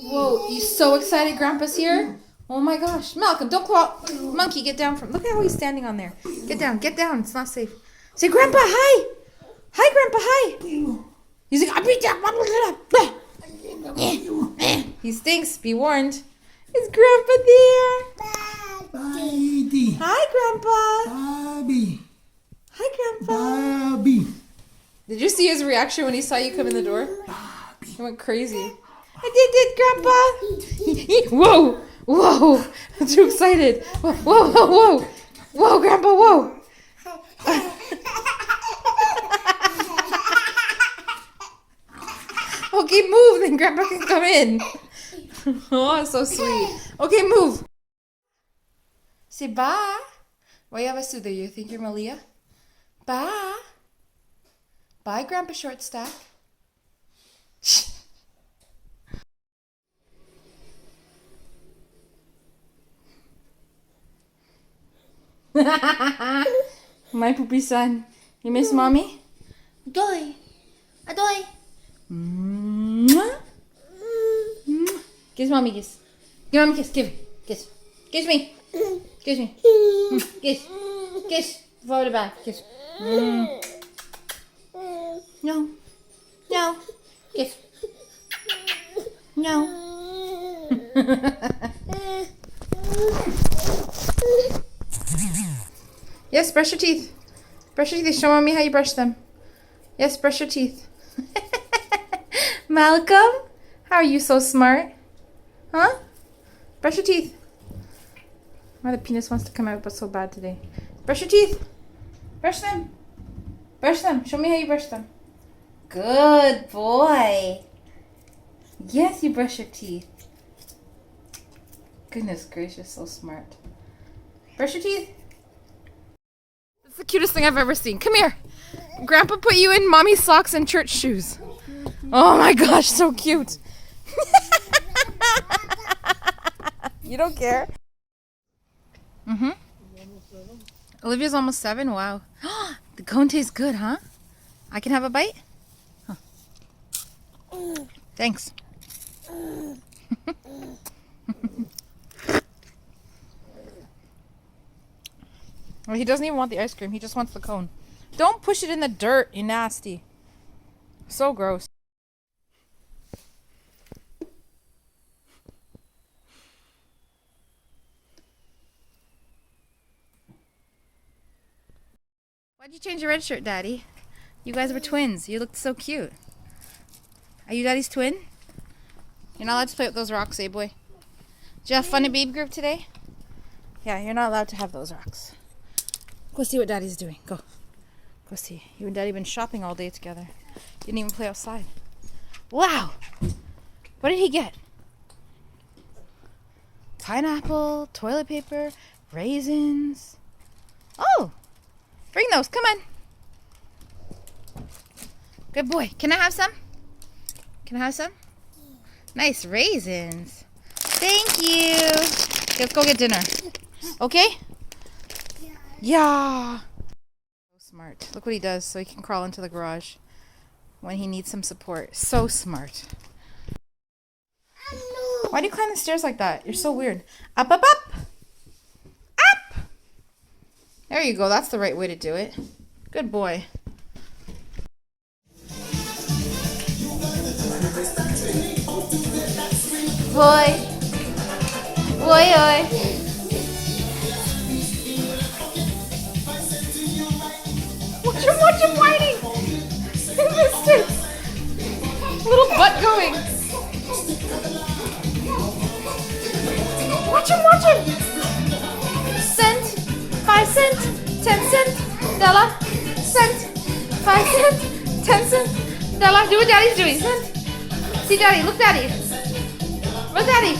Whoa, you so excited Grandpa's here? Oh my gosh. Malcolm, don't claw. Monkey, get down from... Look at how he's standing on there. Get down, get down. It's not safe. Say, Grandpa, hi. Hi, Grandpa, hi. He's like, I beat that. He stinks. Be warned. Is Grandpa there? Bobby. Hi, Grandpa. Bobby. Hi, Grandpa. Bobby. Did you see his reaction when he saw you come in the door? Bobby. He went crazy. I did it, Grandpa. Whoa. Whoa. I'm too excited. Whoa, whoa, whoa, whoa. Whoa, Grandpa, whoa. Okay, move, then Grandpa can come in. Oh, so sweet. Okay, move. Say bye. Why you have a soother? You think you're Malia? Bye. Bye, Grandpa Short Stack. My poopy son. You miss Mommy? Adoy. Adoy. Mwah. Mwah. Kiss Mommy, kiss. Give Mommy kiss. Give it. Kiss. Kiss me. Kiss me. Kiss. Kiss. Forward and back. Kiss. No. No. Kiss. No. Yes, brush your teeth. Brush your teeth. Show Mommy how you brush them. Yes, brush your teeth. Malcolm, how are you so smart? Huh? Brush your teeth. Why the penis wants to come out but so bad today. Brush your teeth. Brush them. Brush them. Show me how you brush them. Good boy. Yes, you brush your teeth. Goodness gracious, so smart. Brush your teeth. That's the cutest thing I've ever seen. Come here. Grandpa put you in Mommy's socks and church shoes. Oh my gosh, so cute. You don't care? Mm-hmm. Olivia's almost 7. Wow. The cone tastes good, huh? I can have a bite? Huh. Thanks. Well, he doesn't even want the ice cream. He just wants the cone. Don't push it in the dirt, you nasty. So gross. Why'd you change your red shirt, Daddy? You guys were twins. You looked so cute. Are you Daddy's twin? You're not allowed to play with those rocks, eh, boy? Did you have fun at Baby Group today? Yeah, you're not allowed to have those rocks. Go see what Daddy's doing. Go. Go see. You and Daddy have been shopping all day together. You didn't even play outside. Wow! What did he get? Pineapple, toilet paper, raisins. Oh! Bring those. Come on. Good boy. Can I have some? Can I have some? Nice raisins. Thank you. Okay, let's go get dinner. Okay? Yeah. So smart. Look what he does so he can crawl into the garage when he needs some support. So smart. Why do you climb the stairs like that? You're so weird. Up, up, up. Up. There you go. That's the right way to do it. Good boy. Boy. Boy, boy. Watch him whining. He missed it. Little butt going. Watch him. Cent, 5 cent, 10 cent, dollar, cent, 5 cent, 10 cent, dollar. Do what Daddy's doing. Cent. See Daddy. Look Daddy. Look Daddy.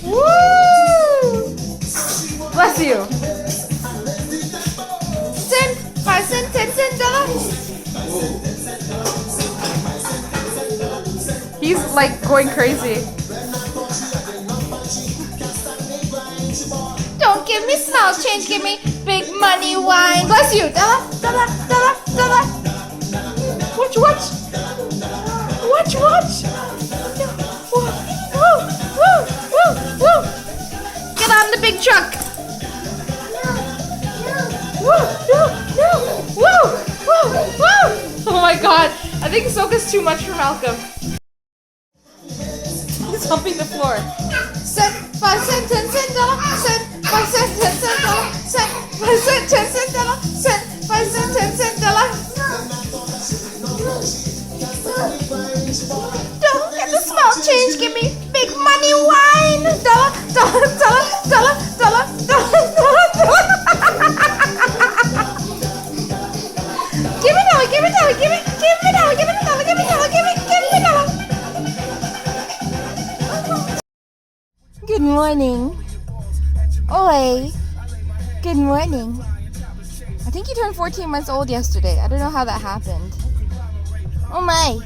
Woo! Bless you. Cent, 5 cent, 10 cent, dollar. He's like going crazy. Don't give me small change, give me big money wine. Bless you. Dollar, dollar, dollar, dollar. god, I think Soka's too much for Malcolm. He's humping the floor. Cent, 5 cent, 10 cent, dollar, cent, 5 cent, 10 cent, dollar, cent, 5 cent, 10 cent, dollar, cent, 5 cent, 10 cent, dollar. Don't get the small change, give me big money wine. Dollar, dollar, dollar, dollar, dollar, dollar, dollar, dollar. Give me dollar, give me dollar, give me dollar, give me dollar, give me dollar, give me dollar. Good morning. Oi. Good morning. I think you turned 14 months old yesterday. I don't know how that happened. Oh my.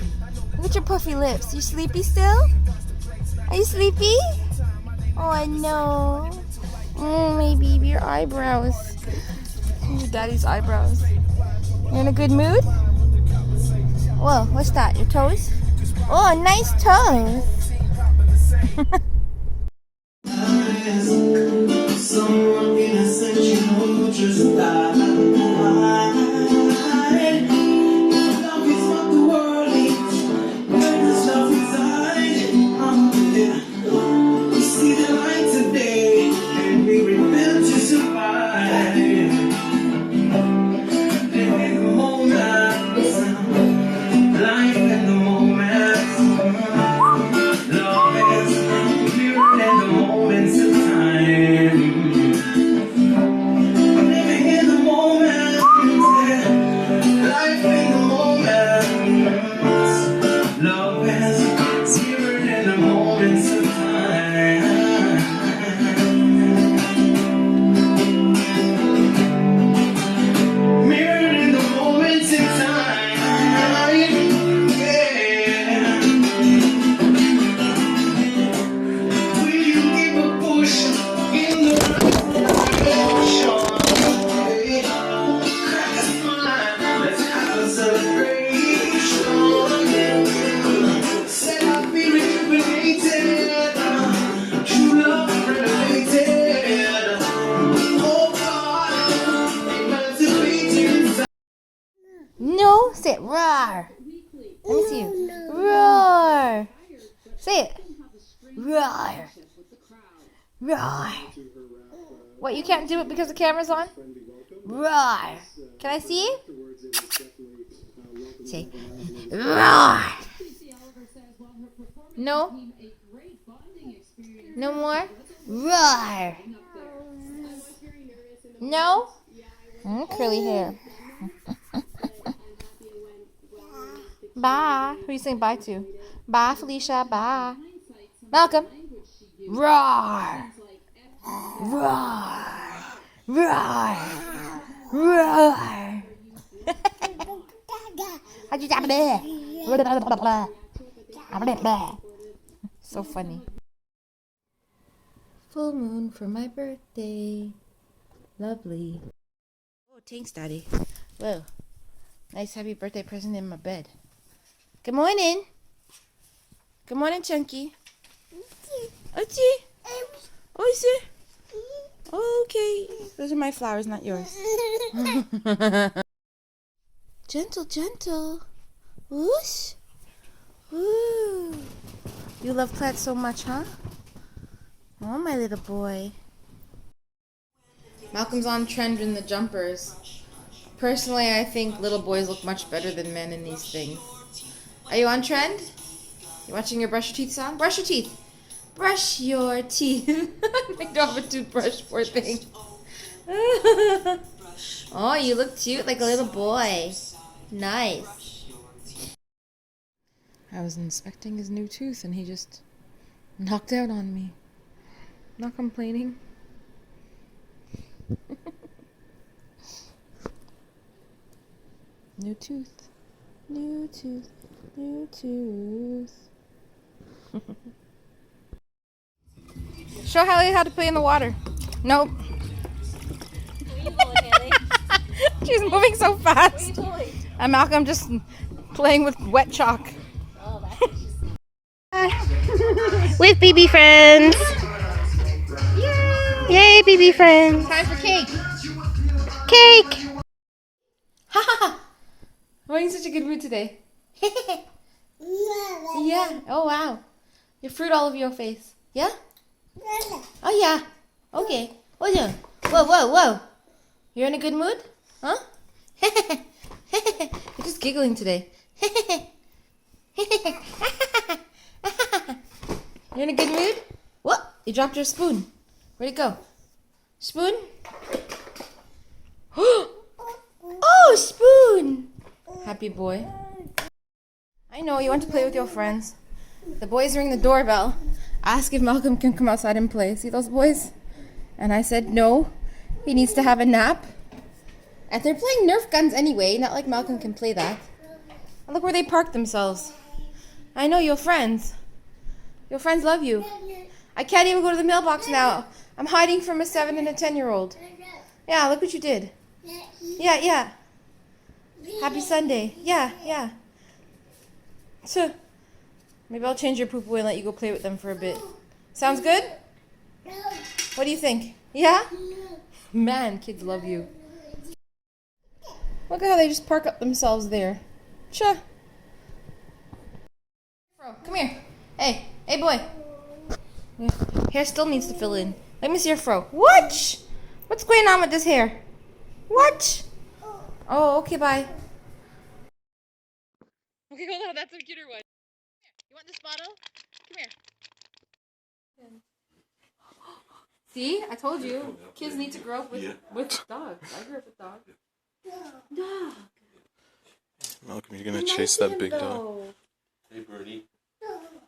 Look at your puffy lips. You sleepy still? Are you sleepy? Oh no. Oh my baby, your eyebrows. Your daddy's eyebrows. You're in a good mood? Whoa, what's that? Your toes? Oh, nice toes. Someone innocent, you know, just died. Love is what the world needs. Where does love reside? We see the light today, and we rebuild to survive. Live in the moment, life in the moment. Love is pure in the moments of time. Living in the moment, life in the moment. Love is pure in the moments of time. Mirrored in the moments in time. Yeah. Will you give a push in the right direction? Crack a smile, let's have a celebration. Set up, be rejuvenated. True love renovated. Oh God, emancipating. No, say it. Roar. Let me see you. Roar. Say it. Roar. Roar. What, you can't do it because the camera's on? Roar. Can I see you? Say, roar. No? No more? Roar. No? Curly hair. Bye. Who are you saying bye to? Bye, Felicia. Bye. Malcolm. Roar. Roar. Roar. Roar. So funny. Full moon for my birthday. Lovely. Oh, thanks, Daddy. Whoa. Nice happy birthday present in my bed. Good morning. Good morning, Chunky. Ochi. Ochi. Okay. Those are my flowers, not yours. Gentle, gentle. Whoosh. Woo. You love plants so much, huh? Oh, my little boy. Malcolm's on trend in the jumpers. Personally, I think little boys look much better than men in these things. Are you on trend? You watching your brush your teeth song? Brush your teeth. Brush your teeth. I don't have a toothbrush, poor thing. Oh, you look cute like a little boy. Nice. I was inspecting his new tooth and he just knocked out on me. Not complaining. New tooth. New tooth. New tooth. Show Hallie how to play in the water. Nope. Where are you going, Haley? She's moving so Where are you fast. going? And Malcolm just playing with wet chalk. Oh, that's what she said. With BB friends. Yay, BB friends. Time for cake. Cake. Ha ha ha. What Why are you in such a good mood today? Yeah. Oh, wow. Your fruit all over your face. Yeah? Oh, yeah. Okay. What's up? Whoa, whoa, whoa. You're in a good mood? Huh? You're just giggling today. You're in a good mood? What? You dropped your spoon. Where'd it go? Spoon? Oh, spoon! Happy boy. I know, you want to play with your friends. The boys ring the doorbell. Ask if Malcolm can come outside and play. See those boys? And I said no. He needs to have a nap. And they're playing Nerf guns anyway. Not like Malcolm can play that. And look where they parked themselves. I know, your friends. Your friends love you. I can't even go to the mailbox now. I'm hiding from a 7 and a 10-year-old. Yeah, look what you did. Yeah. Happy Sunday. Yeah. So, maybe I'll change your poo-poo and let you go play with them for a bit. Sounds good? What do you think? Yeah? Man, kids love you. Look at how they just park up themselves there. Cha. Come here. Hey boy. Hair still needs to fill in. Let me see your fro. What? What's going on with this hair? What? Oh, okay, bye. Okay, hold on. That's a cuter one. You want this bottle? Come here. See? I told you. Kids need to grow up with dogs. I grew up with dogs. Dog. Malcolm, you're gonna chase that big dog. Hey, Birdie.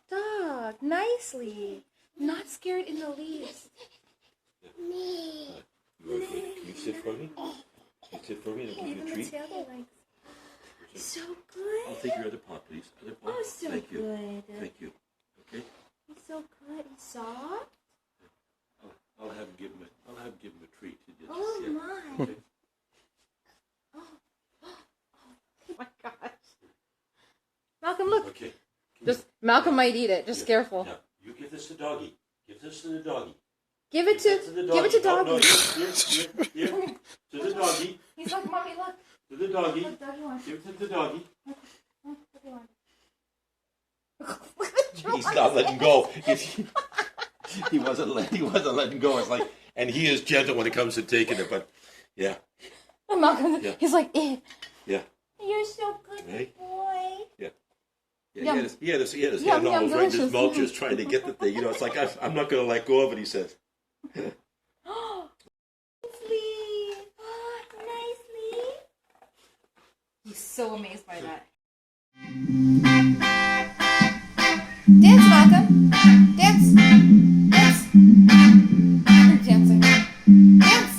Dog, nicely. Not scared in the least. Can you sit for me? Can you sit for me and I'll give you a treat? So good. I'll take your other paw, please. Other paw. Oh, so Thank you. good. Thank you. Okay? He's so good. He's soft. I'll have him give him a treat. Oh, my. Okay? Oh my gosh. Malcolm, look. Okay. Just Malcolm might eat it. Just careful. Now, you give this to doggy. Give this to the doggy. Give it to doggy. No, here. To the doggy. He's like, Mommy, look. To the doggy. Look, doggy wants. Give it to the doggy. He's He's not letting go. He wasn't letting go. It's like, and he is gentle when it comes to taking it, but yeah. Oh, Malcolm, Yeah. he's like, eh. Yeah. You're so good, Right? boy. Yeah. Yum. He had his Yum, hand yum, almost right in his delicious. mouth just trying to get the thing. You know, it's like, I'm not going to let go of it, he says. Nicely. Oh, nicely. He's so amazed by that. Dance, Malcolm. Dance. Dancing. Dance.